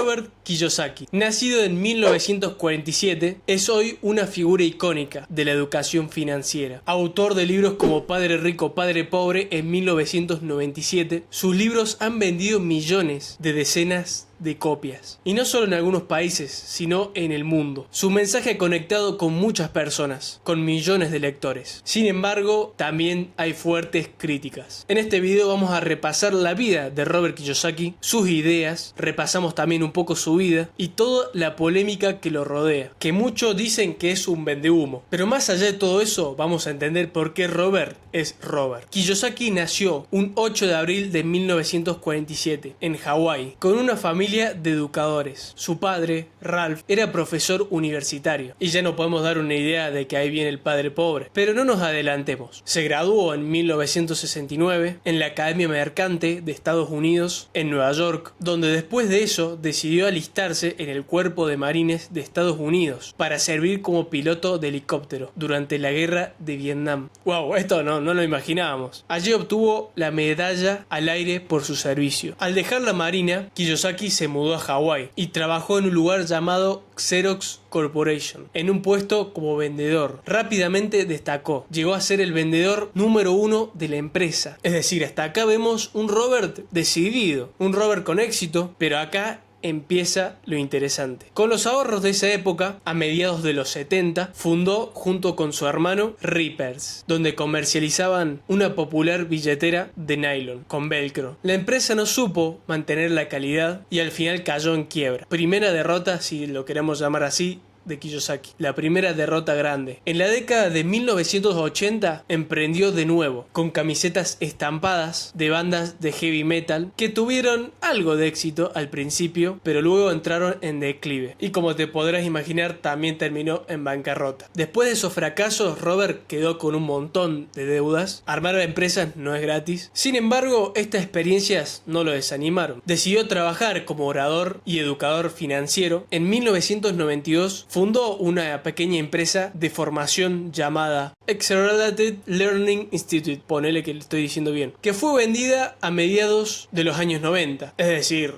Robert Kiyosaki, nacido en 1947, es hoy una figura icónica de la educación financiera. Autor de libros como Padre Rico, Padre Pobre en 1997, sus libros han vendido millones de decenas de copias. Y no solo en algunos países, sino en el mundo. Su mensaje ha conectado con muchas personas, con millones de lectores. Sin embargo, también hay fuertes críticas. En este video vamos a repasar la vida de Robert Kiyosaki, sus ideas, repasamos también un poco su vida y toda la polémica que lo rodea, que muchos dicen que es un vendehumo. Pero más allá de todo eso, vamos a entender por qué Robert es Robert. Kiyosaki nació un 8 de abril de 1947 en Hawái, con una familia de educadores. Su padre, Ralph, era profesor universitario. Y ya no podemos dar una idea de que ahí viene el padre pobre. Pero no nos adelantemos. Se graduó en 1969 en la Academia Mercante de Estados Unidos en Nueva York, donde después de eso decidió alistarse en el Cuerpo de Marines de Estados Unidos para servir como piloto de helicóptero durante la Guerra de Vietnam. Wow, esto no lo imaginábamos. Allí obtuvo la medalla al aire por su servicio. Al dejar la Marina, Kiyosaki se mudó a Hawái y trabajó en un lugar llamado Xerox Corporation, en un puesto como vendedor. Rápidamente destacó, llegó a ser el vendedor número 1 de la empresa. Es decir, hasta acá vemos un Robert decidido, un Robert con éxito, pero acá empieza lo interesante. Con los ahorros de esa época, a mediados de los 70, fundó junto con su hermano Rippers, donde comercializaban una popular billetera de nylon con velcro. La empresa no supo mantener la calidad y al final cayó en quiebra. Primera derrota, si lo queremos llamar así, de Kiyosaki, la primera derrota grande. En la década de 1980 emprendió de nuevo, con camisetas estampadas de bandas de heavy metal que tuvieron algo de éxito al principio, pero luego entraron en declive. Y como te podrás imaginar, también terminó en bancarrota. Después de esos fracasos, Robert quedó con un montón de deudas. Armar empresas no es gratis. Sin embargo, estas experiencias no lo desanimaron. Decidió trabajar como orador y educador financiero. En 1992 fundó una pequeña empresa de formación llamada Accelerated Learning Institute, ponele que le estoy diciendo bien, que fue vendida a mediados de los años 90, es decir,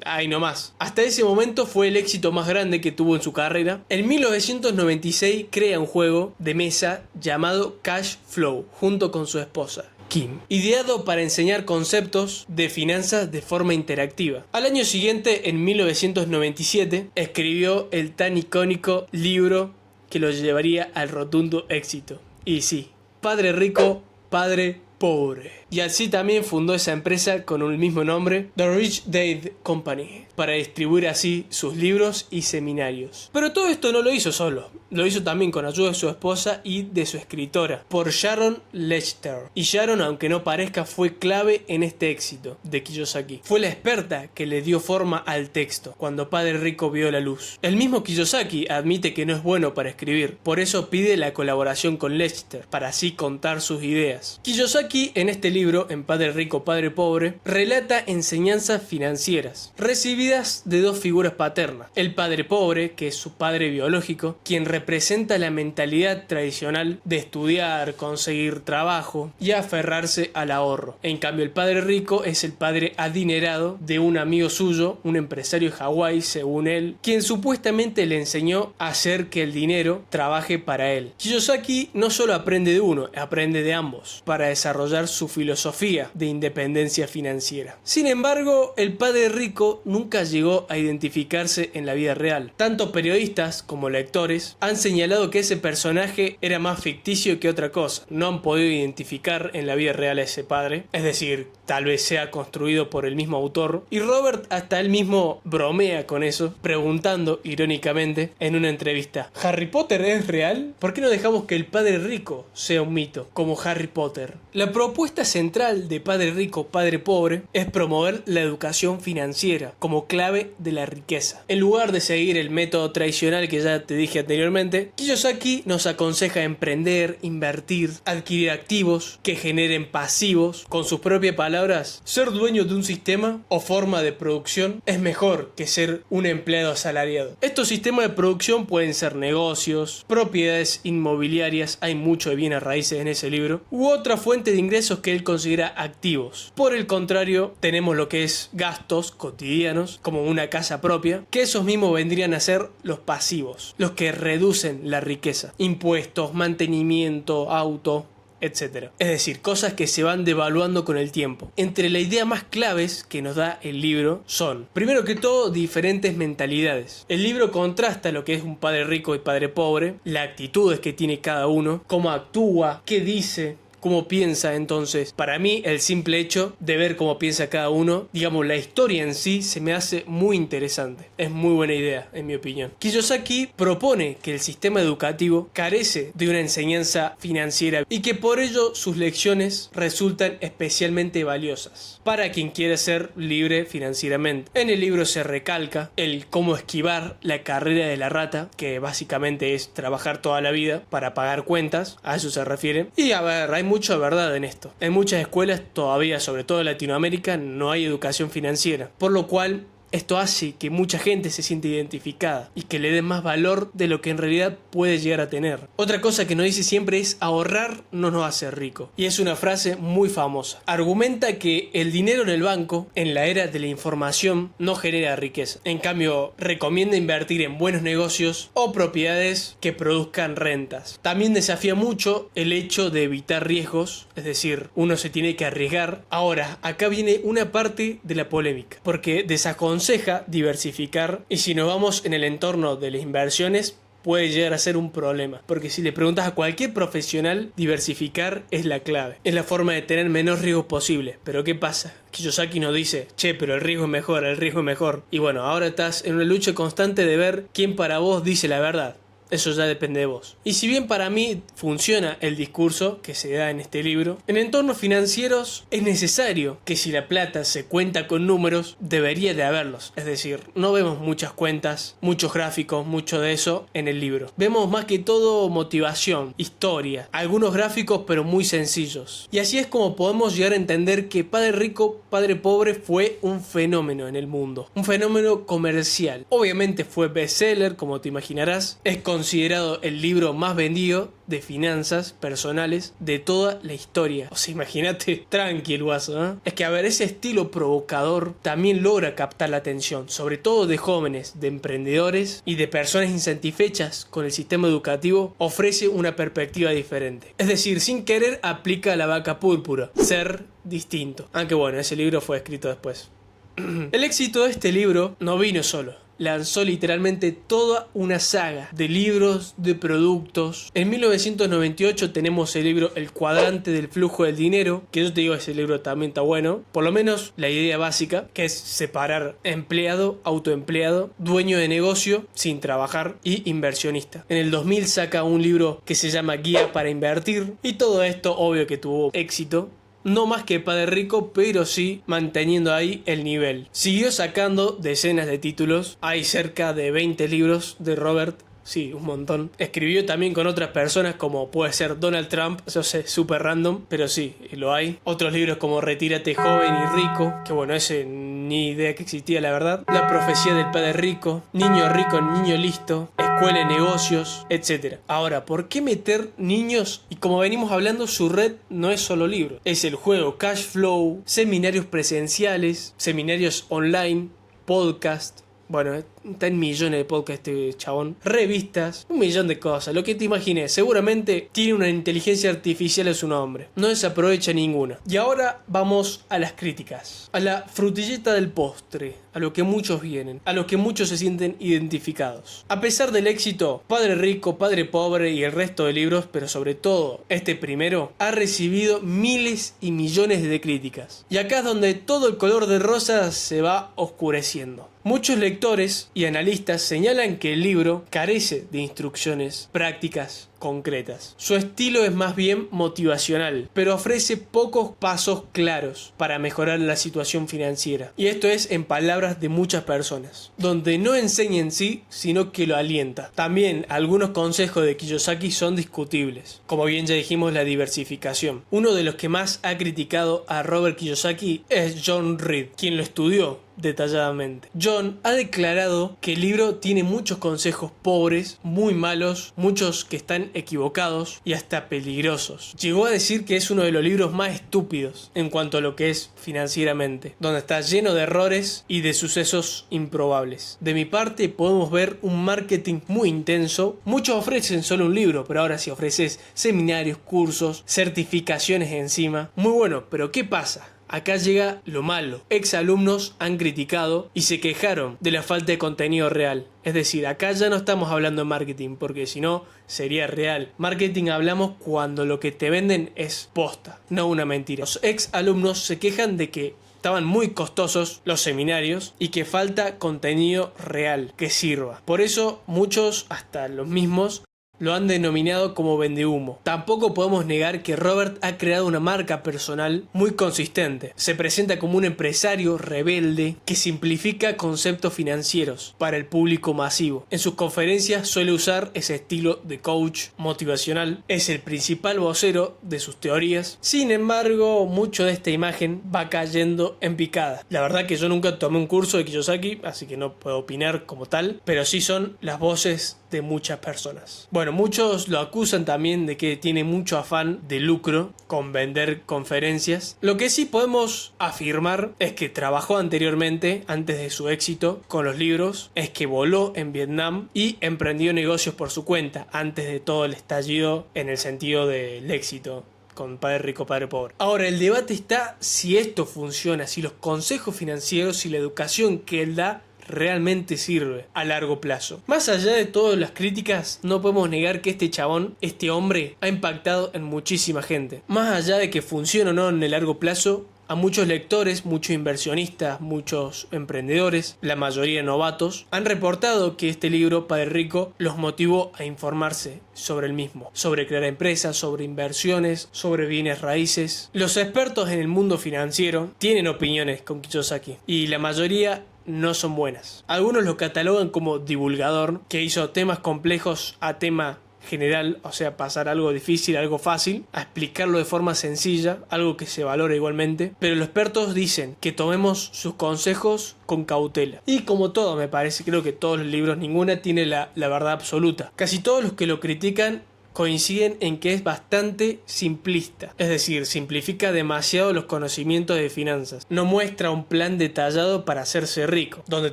ahí nomás. Hasta ese momento fue el éxito más grande que tuvo en su carrera. En 1996 crea un juego de mesa llamado Cash Flow junto con su esposa Kim, ideado para enseñar conceptos de finanzas de forma interactiva. Al año siguiente, en 1997, escribió el tan icónico libro que lo llevaría al rotundo éxito. Y sí, Padre Rico, Padre Pobre. Y así también fundó esa empresa con el mismo nombre, The Rich Dad Company, para distribuir así sus libros y seminarios. Pero todo esto no lo hizo solo, lo hizo también con ayuda de su esposa y de su escritora, por Sharon Lechter. Y Sharon, aunque no parezca, fue clave en este éxito de Kiyosaki. Fue la experta que le dio forma al texto cuando Padre Rico vio la luz. El mismo Kiyosaki admite que no es bueno para escribir, por eso pide la colaboración con Lechter, para así contar sus ideas. Kiyosaki en este libro, en Padre Rico, Padre Pobre, relata enseñanzas financieras recibidas de dos figuras paternas. El padre pobre, que es su padre biológico, quien representa la mentalidad tradicional de estudiar, conseguir trabajo y aferrarse al ahorro. En cambio, el padre rico es el padre adinerado de un amigo suyo, un empresario de Hawái, según él, quien supuestamente le enseñó a hacer que el dinero trabaje para él. Kiyosaki no solo aprende de uno, aprende de ambos, para desarrollar su filosofía de independencia financiera. Sin embargo, el padre rico nunca llegó a identificarse en la vida real. Tanto periodistas como lectores han señalado que ese personaje era más ficticio que otra cosa. No han podido identificar en la vida real a ese padre, es decir, tal vez sea construido por el mismo autor. Y Robert hasta él mismo bromea con eso, preguntando irónicamente en una entrevista: ¿Harry Potter es real? ¿Por qué no dejamos que el padre rico sea un mito, como Harry Potter? La propuesta central de Padre Rico, Padre Pobre es promover la educación financiera como clave de la riqueza. En lugar de seguir el método tradicional que ya te dije anteriormente, Kiyosaki nos aconseja emprender, invertir, adquirir activos que generen pasivos. Con sus propias palabras, ser dueño de un sistema o forma de producción es mejor que ser un empleado asalariado. Estos sistemas de producción pueden ser negocios, propiedades inmobiliarias, hay mucho de bienes raíces en ese libro, u otra fuente de ingresos que él él considera activos. Por el contrario, tenemos lo que es gastos cotidianos, como una casa propia, que esos mismos vendrían a ser los pasivos, los que reducen la riqueza. Impuestos, mantenimiento, auto, etc. Es decir, cosas que se van devaluando con el tiempo. Entre las ideas más claves que nos da el libro son, primero que todo, diferentes mentalidades. El libro contrasta lo que es un padre rico y padre pobre, las actitudes que tiene cada uno, cómo actúa, qué dice, cómo piensa. Entonces, para mí, el simple hecho de ver cómo piensa cada uno, digamos, la historia en sí, se me hace muy interesante. Es muy buena idea, en mi opinión. Kiyosaki propone que el sistema educativo carece de una enseñanza financiera y que por ello sus lecciones resultan especialmente valiosas para quien quiere ser libre financieramente. En el libro se recalca el cómo esquivar la carrera de la rata, que básicamente es trabajar toda la vida para pagar cuentas, a eso se refiere. Y a ver, hay mucha verdad en esto. En muchas escuelas todavía, sobre todo en Latinoamérica, no hay educación financiera, por lo cual esto hace que mucha gente se siente identificada y que le dé más valor de lo que en realidad puede llegar a tener. Otra cosa que nos dice siempre es: ahorrar no nos hace rico. Y es una frase muy famosa. Argumenta que el dinero en el banco, en la era de la información, no genera riqueza. En cambio, recomienda invertir en buenos negocios o propiedades que produzcan rentas. También desafía mucho el hecho de evitar riesgos, es decir, uno se tiene que arriesgar. Ahora, acá viene una parte de la polémica, porque desaconseja diversificar, y si nos vamos en el entorno de las inversiones puede llegar a ser un problema, porque si le preguntas a cualquier profesional, diversificar es la clave, es la forma de tener menos riesgo posible. Pero ¿qué pasa? Kiyosaki nos dice: che, pero el riesgo es mejor, el riesgo es mejor. Y bueno, ahora estás en una lucha constante de ver quién para vos dice la verdad. Eso ya depende de vos. Y si bien para mí funciona el discurso que se da en este libro, en entornos financieros es necesario que si la plata se cuenta con números, debería de haberlos. Es decir, no vemos muchas cuentas, muchos gráficos, mucho de eso en el libro. Vemos más que todo motivación, historia, algunos gráficos pero muy sencillos. Y así es como podemos llegar a entender que Padre Rico, Padre Pobre fue un fenómeno en el mundo. Un fenómeno comercial. Obviamente fue bestseller, como te imaginarás. Es considerado el libro más vendido de finanzas personales de toda la historia. O sea, imagínate, tranqui el guaso, ¿eh? Es que a ver, ese estilo provocador también logra captar la atención, sobre todo de jóvenes, de emprendedores y de personas insatisfechas con el sistema educativo. Ofrece una perspectiva diferente. Es decir, sin querer aplica la vaca púrpura, ser distinto. Aunque bueno, ese libro fue escrito después. El éxito de este libro no vino solo. Lanzó literalmente toda una saga de libros, de productos. En 1998 tenemos el libro El cuadrante del flujo del dinero, que yo te digo, ese libro también está bueno. Por lo menos la idea básica, que es separar empleado, autoempleado, dueño de negocio sin trabajar y inversionista. En el 2000 saca un libro que se llama Guía para invertir, y todo esto obvio que tuvo éxito. No más que Padre Rico, pero sí manteniendo ahí el nivel. Siguió sacando decenas de títulos. Hay cerca de 20 libros de Robert. Sí, un montón. Escribió también con otras personas como puede ser Donald Trump. Eso es súper random, pero sí, lo hay. Otros libros como Retírate joven y rico, que bueno, ese ni idea que existía la verdad. La profecía del padre rico, Niño rico, niño listo, Escuela de negocios, etc. Ahora, ¿por qué meter niños? Y como venimos hablando, su red no es solo libros. Es el juego Cash Flow, seminarios presenciales, seminarios online, podcast. Bueno, está en millones de podcasts este chabón. Revistas, un millón de cosas. Lo que te imagines. Seguramente tiene una inteligencia artificial en su nombre. No desaprovecha ninguna. Y ahora vamos a las críticas. A la frutilleta del postre. A lo que muchos vienen. A lo que muchos se sienten identificados. A pesar del éxito, Padre Rico, Padre Pobre y el resto de libros, pero sobre todo este primero, ha recibido miles y millones de críticas. Y acá es donde todo el color de rosa se va oscureciendo. Muchos lectores y analistas señalan que el libro carece de instrucciones prácticas concretas. Su estilo es más bien motivacional, pero ofrece pocos pasos claros para mejorar la situación financiera. Y esto es en palabras de muchas personas, donde no enseña en sí, sino que lo alienta. También algunos consejos de Kiyosaki son discutibles, como bien ya dijimos, la diversificación. Uno de los que más ha criticado a Robert Kiyosaki es John Reed, quien lo estudió detalladamente. John ha declarado que el libro tiene muchos consejos pobres, muy malos, muchos que están equivocados y hasta peligrosos. Llegó a decir que es uno de los libros más estúpidos en cuanto a lo que es financieramente, donde está lleno de errores y de sucesos improbables. De mi parte podemos ver un marketing muy intenso. Muchos ofrecen solo un libro, pero ahora si ofreces seminarios, cursos, certificaciones encima, muy bueno, pero ¿qué pasa? Acá llega lo malo. Exalumnos han criticado y se quejaron de la falta de contenido real. Es decir, acá ya no estamos hablando de marketing, porque si no, sería real. Marketing hablamos cuando lo que te venden es posta, no una mentira. Los exalumnos se quejan de que estaban muy costosos los seminarios y que falta contenido real que sirva. Por eso muchos, hasta los mismos, lo han denominado como vendehumo. Tampoco podemos negar que Robert ha creado una marca personal muy consistente. Se presenta como un empresario rebelde que simplifica conceptos financieros para el público masivo. En sus conferencias suele usar ese estilo de coach motivacional. Es el principal vocero de sus teorías. Sin embargo, mucho de esta imagen va cayendo en picada. La verdad que yo nunca tomé un curso de Kiyosaki, así que no puedo opinar como tal, pero sí son las voces de muchas personas. Bueno, muchos lo acusan también de que tiene mucho afán de lucro con vender conferencias. Lo que sí podemos afirmar es que trabajó anteriormente, antes de su éxito con los libros, es que voló en Vietnam y emprendió negocios por su cuenta antes de todo el estallido en el sentido del éxito con Padre Rico, Padre Pobre. Ahora, el debate está si esto funciona, si los consejos financieros y la educación que él da realmente sirve a largo plazo. Más allá de todas las críticas, no podemos negar que este chabón, este hombre, ha impactado en muchísima gente. Más allá de que funcione o no en el largo plazo, a muchos lectores, muchos inversionistas, muchos emprendedores, la mayoría novatos, han reportado que este libro, Padre Rico, los motivó a informarse sobre el mismo, sobre crear empresas, sobre inversiones, sobre bienes raíces. Los expertos en el mundo financiero tienen opiniones con Kiyosaki y la mayoría no son buenas. Algunos lo catalogan como divulgador, que hizo temas complejos a tema general, o sea, pasar algo difícil a algo fácil, a explicarlo de forma sencilla, algo que se valora igualmente, pero los expertos dicen que tomemos sus consejos con cautela. Y como todo, me parece, creo que todos los libros, ninguna tiene la verdad absoluta. Casi todos los que lo critican coinciden en que es bastante simplista, es decir, simplifica demasiado los conocimientos de finanzas, no muestra un plan detallado para hacerse rico, donde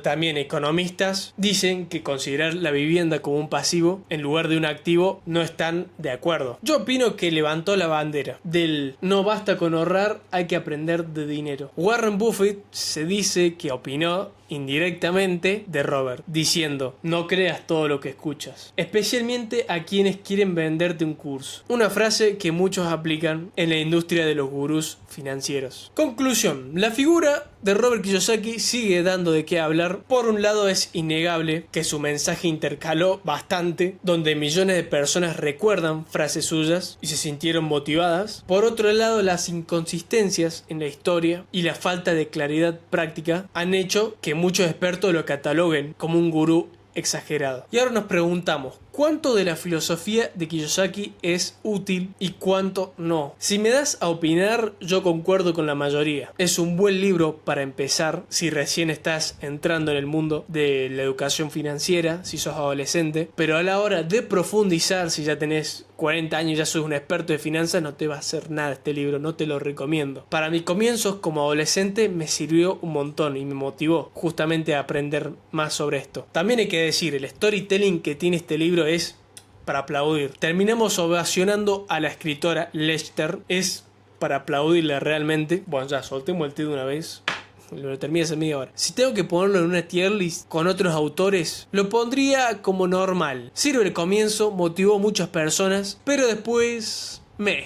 también economistas dicen que considerar la vivienda como un pasivo en lugar de un activo no están de acuerdo. Yo opino que levantó la bandera del no basta con ahorrar, hay que aprender de dinero. Warren Buffett se dice que opinó indirectamente de Robert, diciendo: no creas todo lo que escuchas, especialmente a quienes quieren venderte un curso. Una frase que muchos aplican en la industria de los gurús financieros. Conclusión: la figura de Robert Kiyosaki sigue dando de qué hablar. Por un lado, es innegable que su mensaje intercaló bastante, donde millones de personas recuerdan frases suyas y se sintieron motivadas. Por otro lado, las inconsistencias en la historia y la falta de claridad práctica han hecho que muchos expertos lo cataloguen como un gurú exagerado. Y ahora nos preguntamos, ¿cuánto de la filosofía de Kiyosaki es útil y cuánto no? Si me das a opinar, yo concuerdo con la mayoría. Es un buen libro para empezar si recién estás entrando en el mundo de la educación financiera, si sos adolescente, pero a la hora de profundizar, si ya tenés 40 años y ya sos un experto de finanzas, no te va a hacer nada este libro, no te lo recomiendo. Para mis comienzos como adolescente me sirvió un montón y me motivó justamente a aprender más sobre esto. También hay que decir, el storytelling que tiene este libro es para aplaudir. Terminamos ovacionando a la escritora Lester, es para aplaudirle realmente. Bueno, ya soltemos el té de una vez. Lo terminé hace media hora. Si tengo que ponerlo en una tier list con otros autores, lo pondría como normal. Sirve el comienzo, motivó a muchas personas, pero después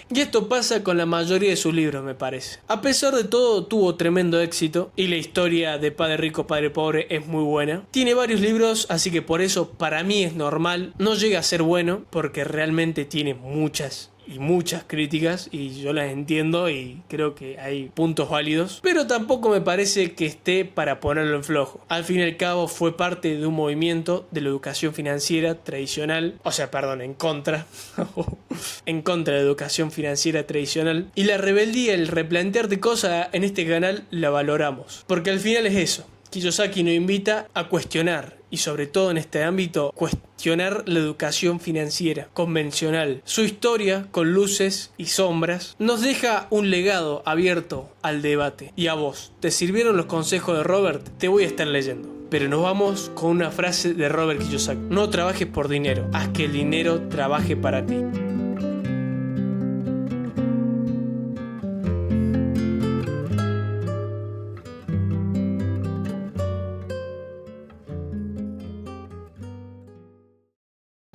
y esto pasa con la mayoría de sus libros, me parece. A pesar de todo, tuvo tremendo éxito y la historia de Padre Rico, Padre Pobre es muy buena. Tiene varios libros, así que por eso para mí es normal. No llega a ser bueno porque realmente tiene muchas críticas y yo las entiendo y creo que hay puntos válidos, pero tampoco me parece que esté para ponerlo en flojo. Al fin y al cabo fue parte de un movimiento de la educación financiera tradicional, en contra de la educación financiera tradicional, y la rebeldía, el replantearte cosas en este canal la valoramos, porque al final es eso. Kiyosaki nos invita a cuestionar, y sobre todo en este ámbito, cuestionar la educación financiera convencional. Su historia, con luces y sombras, nos deja un legado abierto al debate. Y a vos, ¿te sirvieron los consejos de Robert? Te voy a estar leyendo. Pero nos vamos con una frase de Robert Kiyosaki. No trabajes por dinero, haz que el dinero trabaje para ti.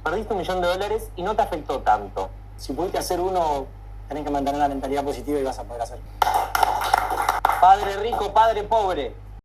Perdiste $1.000.000 y no te afectó tanto. Si pudiste hacer uno, tenés que mantener la mentalidad positiva y vas a poder hacerlo. Padre rico, padre pobre.